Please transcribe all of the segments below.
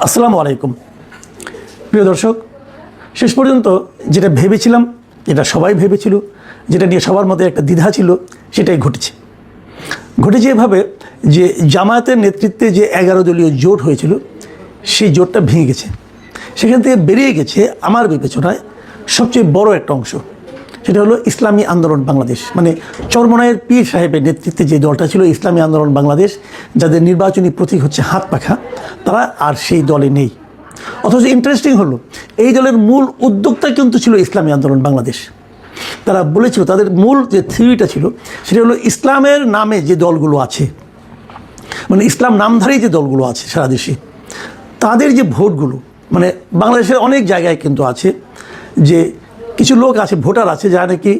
আসসালামু আলাইকুম প্রিয় দর্শক, শেষ পর্যন্ত যেটা ভেবেছিলাম, যেটা সবাই ভেবেছিল, যেটা নিয়ে সবার মধ্যে একটা দ্বিধা ছিল, সেটাই ঘটেছে এভাবে যে জামায়াতের নেতৃত্বে যে 11 দলীয় জোট হয়েছিল সেই জোটটা ভেঙে গেছে। সেখান থেকে বেরিয়ে গেছে আমার বিবেচনায় সবচেয়ে বড় একটা অংশ, সেটা হলো ইসলামী আন্দোলন বাংলাদেশ। মানে চরমনায়ের পীর সাহেবের নেতৃত্বে যে দলটা ছিল ইসলামী আন্দোলন বাংলাদেশ, যাদের নির্বাচনী প্রতীক হচ্ছে হাত পাখা, তারা আর সেই দলে নেই। অথচ ইন্টারেস্টিং হলো, এই দলের মূল উদ্যোক্তা কিন্তু ছিল ইসলামী আন্দোলন বাংলাদেশ। তারা বলেছিল, তাদের মূল যে থিওরিটা ছিল সেটা হলো ইসলামের নামে যে দলগুলো আছে, মানে ইসলাম নামধারী যে দলগুলো আছে সারা দেশে, তাদের যে ভোটগুলো, মানে বাংলাদেশের অনেক জায়গায় কিন্তু আছে যে কিছু লোক আছে, ভোটার আছে, যারা নাকি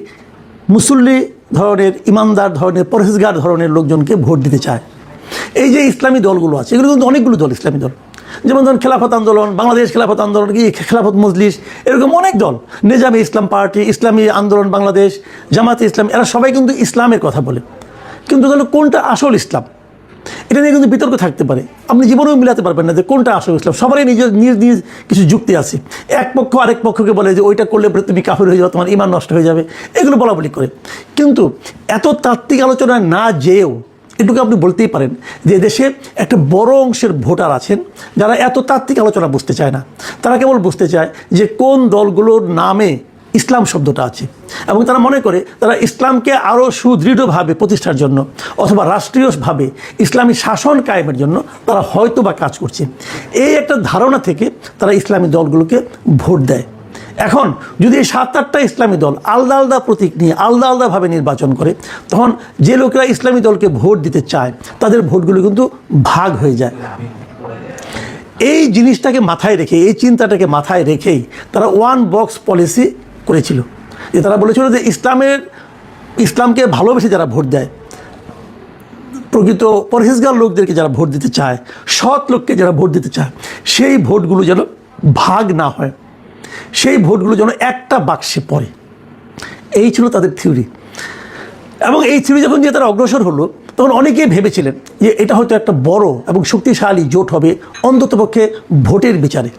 মুসল্লি ধরনের, ইমানদার ধরনের, পরহেজগার ধরনের লোকজনকে ভোট দিতে চায়। এই যে ইসলামী দলগুলো আছে, এগুলো কিন্তু অনেকগুলো দল, ইসলামী দল, যেমন ধরুন খেলাফত আন্দোলন, বাংলাদেশ খেলাফত আন্দোলন, কি খেলাফত মজলিস, এরকম অনেক দল, নিজামে ইসলাম পার্টি, ইসলামী আন্দোলন বাংলাদেশ, জামাতে ইসলাম, এরা সবাই কিন্তু ইসলামের কথা বলে। কিন্তু তাহলে কোনটা আসল ইসলাম, এটা নিয়ে কিন্তু বিতর্ক থাকতে পারে। আপনি জীবনেও মিলাতে পারবেন না যে কোনটা আসল ইসলাম। সবারই নিজ নিজ কিছু যুক্তি আছে। এক পক্ষ আরেক পক্ষকে বলে যে ওইটা করলে তুমি কাফের হয়ে যাও, তোমার ঈমান নষ্ট হয়ে যাবে, এগুলো বলাবলি করে। কিন্তু এত তাত্ত্বিক আলোচনা না যেয়েও এটুকু আপনি বলতেই পারেন যে দেশে একটা বড় অংশের ভোটার আছেন যারা এত তাত্ত্বিক আলোচনা বুঝতে চায় না। তারা কেবল বুঝতে চায় যে কোন দলগুলোর নামে ইসলাম শব্দটা আছে, এবং তারা মনে করে তারা ইসলামকে আরও সুদৃঢ়ভাবে প্রতিষ্ঠার জন্য অথবা রাষ্ট্রীয়ভাবে ইসলামী শাসন কায়েমের জন্য তারা হয়তো বা কাজ করছে। এই একটা ধারণা থেকে তারা ইসলামী দলগুলোকে ভোট দেয়। এখন যদি এই 7-8টা ইসলামী দল আলাদা আলাদা প্রতীক নিয়ে আলাদা আলাদাভাবে নির্বাচন করে, তখন যে লোকেরা ইসলামী দলকে ভোট দিতে চায় তাদের ভোটগুলো কিন্তু ভাগ হয়ে যায়। এই জিনিসটাকে মাথায় রেখে, এই চিন্তাটাকে মাথায় রেখেই তারা ওয়ান বক্স পলিসি করেছিল। যে তারা বলেছিল যে ইসলামকে ভালোবেসে যারা ভোট দেয়, প্রকৃত পরহেজগার লোকদেরকে যারা ভোট দিতে চায়, সৎ লোককে যারা ভোট দিতে চায়, সেই ভোটগুলো যেন ভাগ না হয়, সেই ভোটগুলো যেন একটা বাক্সে পড়ে। এই ছিল তাদের থিওরি। এবং এই থিওরি যখন যে তারা অগ্রসর হলো, তখন অনেকেই ভেবেছিলেন যে এটা হয়তো একটা বড় এবং শক্তিশালী জোট হবে, অন্ততপক্ষে ভোটের বিচারে।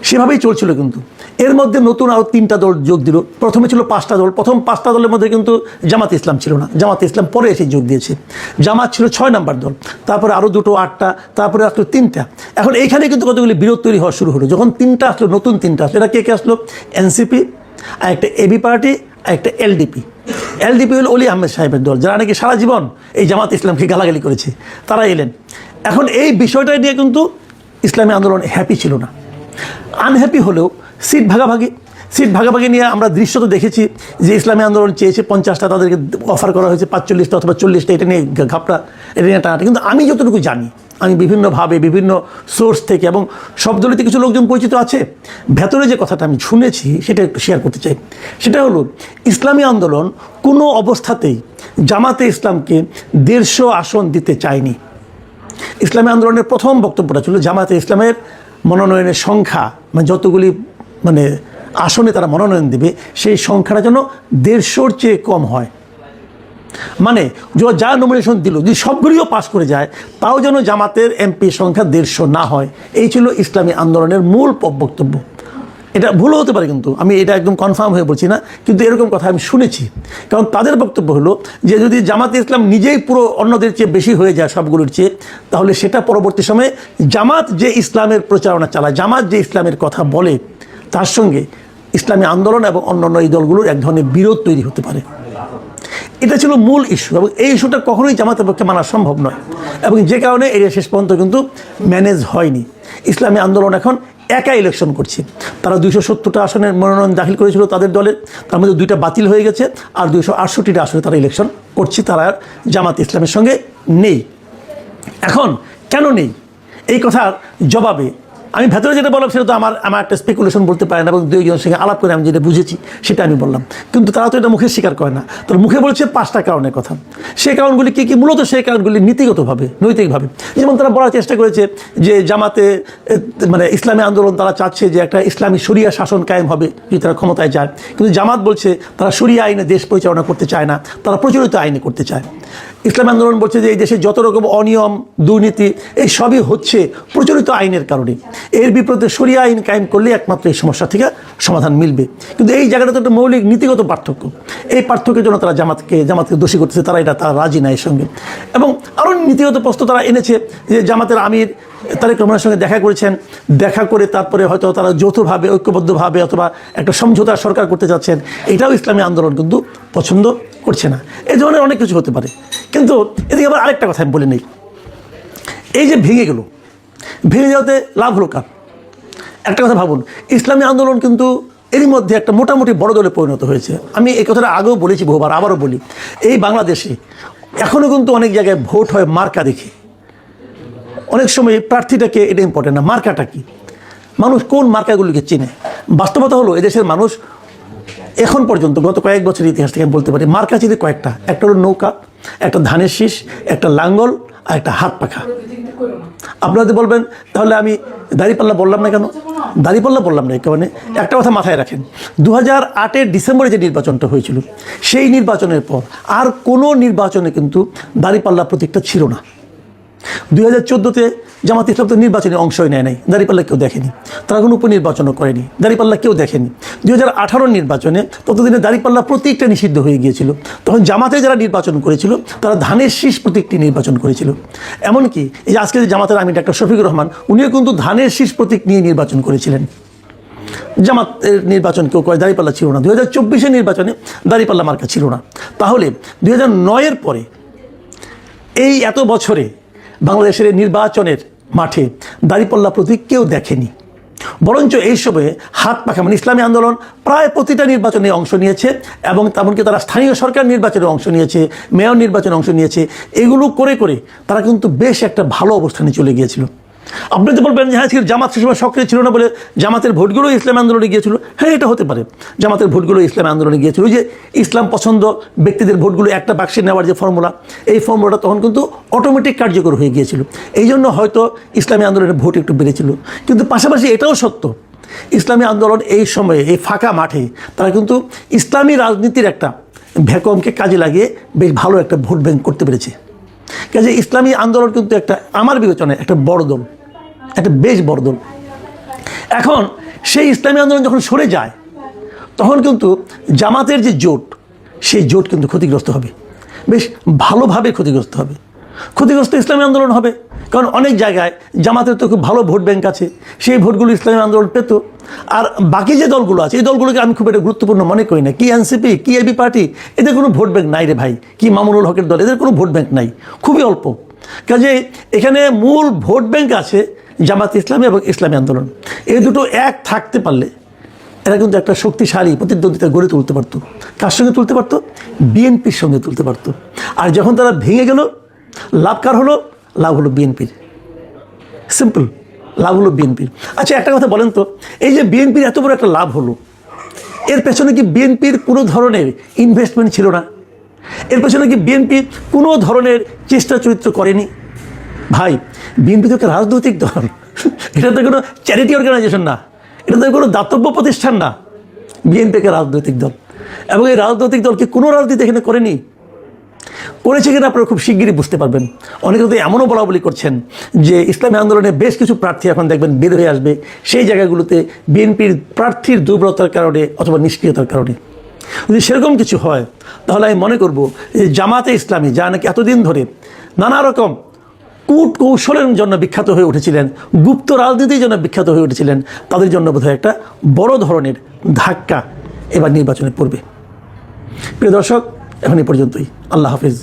সেভাবেই চলছিল। কিন্তু এর মধ্যে নতুন আরও 3টা দল যোগ দিল। প্রথমে ছিল 5টা দল। প্রথম 5টা দলের মধ্যে কিন্তু জামাত ইসলাম ছিল না। জামাত ইসলাম পরে এসে যোগ দিয়েছে। জামাত ছিল 6 নম্বর দল, তারপরে আরও 2টো 8টা, তারপরে আসলো 3টা। এখন এইখানে কিন্তু কতগুলি বিরোধ তৈরি হওয়া শুরু হলো। যখন 3টা আসলো, নতুন 3টা আসলো, এটা কে আসলো? এনসিপি, আর একটা এবি পার্টি, আর একটা এলডিপি। এলডিপি হলো অলি আহমেদ সাহেবের দল, যারা নাকি সারা জীবন এই জামাত ইসলামকে গালাগালি করেছে, তারা এলেন। এখন এই বিষয়টা নিয়ে কিন্তু ইসলামী আন্দোলন হ্যাপি ছিল না। আনহ্যাপি হলেও সিট ভাগাভাগি নিয়ে আমরা দৃশ্য তো দেখেছি যে ইসলামী আন্দোলন চেয়েছে 50টা, তাদেরকে অফার করা হয়েছে 45টা অথবা 40টা। এটা নিয়ে ঘাপটা, এটা নিয়ে টানাটা। কিন্তু আমি যতটুকু জানি, আমি বিভিন্নভাবে বিভিন্ন সোর্স থেকে, এবং সব দলিতে কিছু লোকজন পরিচিত আছে, ভেতরে যে কথাটা আমি শুনেছি সেটা একটু শেয়ার করতে চাই। সেটা হলো, ইসলামী আন্দোলন কোনো অবস্থাতেই জামাতে ইসলামকে 150 আসন দিতে চায়নি। ইসলামী আন্দোলনের প্রথম বক্তব্যটা ছিল জামাতে ইসলামের মনোনয়নের সংখ্যা, মানে যতগুলি আসনে তারা মনোনয়ন দেবে, সেই সংখ্যাটা যেন 150-র চেয়ে কম হয়। মানে যা নমিনেশন দিল, যদি সবগুলিও পাস করে যায়, তাও যেন জামাতের এমপি সংখ্যা 150 না হয়। এই ছিল ইসলামী আন্দোলনের মূল বক্তব্য। এটা ভুলও হতে পারে, কিন্তু আমি এটা একদম কনফার্ম হয়ে বলছি না, কিন্তু এরকম কথা আমি শুনেছি। কারণ তাদের বক্তব্য হলো যে যদি জামাতে ইসলাম নিজেই পুরো অন্যদের চেয়ে বেশি হয়ে যায় সবগুলোর চেয়ে, তাহলে সেটা পরবর্তী সময়ে জামাত যে ইসলামের প্রচারণা চালায়, জামাত যে ইসলামের কথা বলে, তার সঙ্গে ইসলামী আন্দোলন এবং অন্যান্য এই দলগুলোর এক ধরনের বিরোধ তৈরি হতে পারে। এটা ছিল মূল ইস্যু, এবং এই ইস্যুটা কখনোই জামাতের পক্ষে মানা সম্ভব নয়, এবং যে কারণে এটা শেষ পর্যন্ত কিন্তু ম্যানেজ হয়নি। ইসলামী আন্দোলন এখন একা ইলেকশন করছে। তারা 270টা আসনের মনোনয়ন দাখিল করেছিল তাদের দলের, তার মধ্যে 2টা বাতিল হয়ে গেছে, আর 268টা আসনে তারা ইলেকশন করছে। তারা আর জামাত ইসলামের সঙ্গে নেই। এখন কেন নেই, এই কথার জবাবে আমি ভেতরে যেটা বললাম সেটা তো আমার একটা স্পেকুলেশন বলতে পারে না, এবং দুইজনের সঙ্গে আলাপ করে আমি যেটা বুঝেছি সেটা আমি বললাম। কিন্তু তারা তো এটা মুখে স্বীকার করে না, তারা মুখে বলছে 5টা কারণের কথা। সেই কারণগুলি কী কী? মূলত সেই কারণগুলি নীতিগতভাবে, নৈতিকভাবে। যেমন তারা বলার চেষ্টা করেছে যে জামাতে মানে ইসলামী আন্দোলন তারা চাচ্ছে যে একটা ইসলামী শরিয়া শাসন কায়েম হবে যদি তারা ক্ষমতায় যায়, কিন্তু জামাত বলছে তারা শরিয়া আইনে দেশ পরিচালনা করতে চায় না, তারা প্রচলিত আইনে করতে চায়। ইসলামী আন্দোলন বলছে যে এই দেশে যত রকম অনিয়ম, দুর্নীতি, এই সবই হচ্ছে প্রচলিত আইনের কারণে। এর বিপরীতে শরিয়া আইন কায়েম করলে একমাত্র এই সমস্যা থেকে সমাধান মিলবে। কিন্তু এই জায়গাটা তো একটা মৌলিক নীতিগত পার্থক্য। এই পার্থক্যের জন্য তারা জামাতকে দোষী করতেছে, তারা রাজি না এর সঙ্গে। এবং আরও নীতিগত প্রশ্ন তারা এনেছে যে জামাতের আমির তারেক রহমানের সঙ্গে দেখা করেছেন, দেখা করে তারপরে হয়তো তারা যৌথভাবে, ঐক্যবদ্ধভাবে অথবা একটা সমঝোতা সরকার করতে যাচ্ছেন। এটাও ইসলামী আন্দোলন কিন্তু পছন্দ করছে না। এই ধরনের অনেক কিছু হতে পারে। কিন্তু এদিকে আবার আরেকটা কথা আমি বলে নেই, এই যে ভেঙে যাওয়াতে লাভ হলো কার? একটা কথা ভাবুন, ইসলামী আন্দোলন কিন্তু এরই মধ্যে একটা মোটামুটি বড় দলে পরিণত হয়েছে। আমি এই কথাটা আগেও বলেছি বহুবার, আবারও বলি, এই বাংলাদেশে এখনও কিন্তু অনেক জায়গায় ভোট হয় মার্কা দেখে। অনেক সময় প্রার্থীটাকে এটা ইম্পর্টেন্ট না, মার্কাটা কি, মানুষ কোন মার্কাগুলিকে চেনে। বাস্তবতা হলো এদেশের মানুষ এখন পর্যন্ত গত কয়েক বছরের ইতিহাস থেকে আমি বলতে পারি মার্কা চিনে কয়েকটা। একটা হলো নৌকা, একটা ধানের শীষ, একটা লাঙ্গল, আর একটা হাত পাখা। আপনারা যদি বলবেন তাহলে আমি দাঁড়িপাল্লা বললাম না কেন? দাঁড়িপাল্লা বললাম না কারণে একটা কথা মাথায় রাখেন, 2008-এর ডিসেম্বরে যে নির্বাচনটা হয়েছিল, সেই নির্বাচনের পর আর কোনো নির্বাচনে কিন্তু দাঁড়িপাল্লা প্রতীকটা ছিল না। 2014-তে জামাত ইসলাম তো নির্বাচনে অংশই নেয় নাই, দাঁড়িপাল্লা কেউ দেখেনি। তারা কোনো উপনির্বাচনও করেনি, দাঁড়িপাল্লা কেউ দেখেনি। 2018 নির্বাচনে ততদিনে দাঁড়িপাল্লা প্রতীকটা নিষিদ্ধ হয়ে গিয়েছিল। তখন জামাতে যারা নির্বাচন করেছিল তারা ধানের শীষ প্রতীকটি নির্বাচন করেছিল। এমনকি এই যে আজকে যে জামাতের আমির ডাক্তার শফিকুর রহমান, উনিও কিন্তু ধানের শীষ প্রতীক নিয়ে নির্বাচন করেছিলেন। জামাতের নির্বাচন কেউ করে, দাঁড়িপাল্লা ছিল না। 2024-এর নির্বাচনে দাঁড়িপাল্লা মার্কা ছিল না। তাহলে 2009-এর পরে এই এত বছরে বাংলাদেশের নির্বাচনের মাঠে দাঁড়িপাল্লা প্রতীক কেউ দেখেনি। বরঞ্চ এই সময়ে হাত পাখা মানে ইসলামী আন্দোলন প্রায় প্রতিটা নির্বাচনে অংশ নিয়েছে, এবং তেমনকি তারা স্থানীয় সরকার নির্বাচনে অংশ নিয়েছে, মেয়র নির্বাচনে অংশ নিয়েছে। এগুলো করে করে তারা কিন্তু বেশ একটা ভালো অবস্থানে চলে গিয়েছিল। আপনি তো বলবেন যে হ্যাঁ জামাত সে সময় সক্রিয় ছিল না বলে জামাতের ভোটগুলো ইসলাম আন্দোলনে গিয়েছিল। হ্যাঁ, এটা হতে পারে, জামাতের ভোটগুলো ইসলাম আন্দোলনে গিয়েছিল। যে ইসলাম পছন্দ ব্যক্তিদের ভোটগুলো একটা বাক্সে নেওয়ার যে ফর্মুলা, এই ফর্মুলাটা তখন কিন্তু অটোমেটিক কার্যকর হয়ে গিয়েছিল। এই জন্য হয়তো ইসলামী আন্দোলনের ভোট একটু বেড়েছিল। কিন্তু পাশাপাশি এটাও সত্য, ইসলামী আন্দোলন এই সময়ে এই ফাঁকা মাঠে তারা কিন্তু ইসলামী রাজনীতির একটা ভ্যাকুয়ামকে কাজে লাগিয়ে বেশ ভালো একটা ভোট ব্যাংক করতে পেরেছে। কাজে ইসলামী আন্দোলন কিন্তু একটা আমার বিবেচনায় একটা বড় দল, একটা বেশ বড় দল। এখন সেই ইসলামী আন্দোলন যখন সরে যায় তখন কিন্তু জামাতের যে জোট, সেই জোট কিন্তু ক্ষতিগ্রস্ত হবে, বেশ ভালোভাবে ক্ষতিগ্রস্ত হবে। ক্ষতিগ্রস্ত ইসলামী আন্দোলন হবে, কারণ অনেক জায়গায় জামাতের তো খুব ভালো ভোট ব্যাংক আছে, সেই ভোটগুলো ইসলামী আন্দোলন পেত। আর বাকি যে দলগুলো আছে এই দলগুলোকে আমি খুব একটা গুরুত্বপূর্ণ মনে করি না। কি এনসিপি, কি এবি পার্টি, এদের কোনো ভোট ব্যাংক নাই রে ভাই। কি মামুনুল হকের দল, এদের কোনো ভোট ব্যাংক নাই, খুবই অল্প। কাজে এখানে মূল ভোট ব্যাংক আছে জামাত ইসলামী এবং ইসলামী আন্দোলন। এই দুটো এক থাকতে পারলে এরা কিন্তু একটা শক্তিশালী প্রতিদ্বন্দ্বিতা গড়ে তুলতে পারতো। কার সঙ্গে তুলতে পারতো? বিএনপির সঙ্গে তুলতে পারতো। আর যখন তারা ভেঙে গেল, লাভ কার হলো? লাভ হলো বিএনপির। সিম্পল, লাভ হলো বিএনপির। আচ্ছা একটা কথা বলেন তো, এই যে বিএনপির এত বড় একটা লাভ হলো, এর পেছনে কি বিএনপির কোনো ধরনের ইনভেস্টমেন্ট ছিল না? এর পেছনে কি বিএনপি কোনো ধরনের চেষ্টা চরিত্র করেনি? ভাই, বিএনপি তো একটা রাজনৈতিক দল, এটা তো কোনো চ্যারিটি অর্গানাইজেশন না, এটা তো কোনো দাতব্য প্রতিষ্ঠান না। বিএনপি একটা রাজনৈতিক দল, এবং এই রাজনৈতিক দলকে কোনো রাজনীতি এখানে করেনি। করেছে কিনা আপনারা খুব শিগগিরই বুঝতে পারবেন। অনেকে তো এমনও বলাবলি করছেন যে ইসলামী আন্দোলনে বেশ কিছু প্রার্থী এখন দেখবেন বের হয়ে আসবে সেই জায়গাগুলোতে বিএনপির প্রার্থীর দুর্বলতার কারণে অথবা নিষ্ক্রিয়তার কারণে। যদি সেরকম কিছু হয় তাহলে আমি মনে করব যে জামাতে ইসলামী, যা নাকি এতদিন ধরে নানা রকম কূট কৌশলের জন্য বিখ্যাত হয়ে উঠেছিলেন, গুপ্ত রাজনীতির জন্য বিখ্যাত হয়ে উঠেছিলেন, তাদের জন্য বোধহয় একটা বড় ধরনের ধাক্কা এবার নির্বাচনে পড়বে। প্রিয় দর্শক, এখন এই পর্যন্তই। আল্লাহ হাফিজ।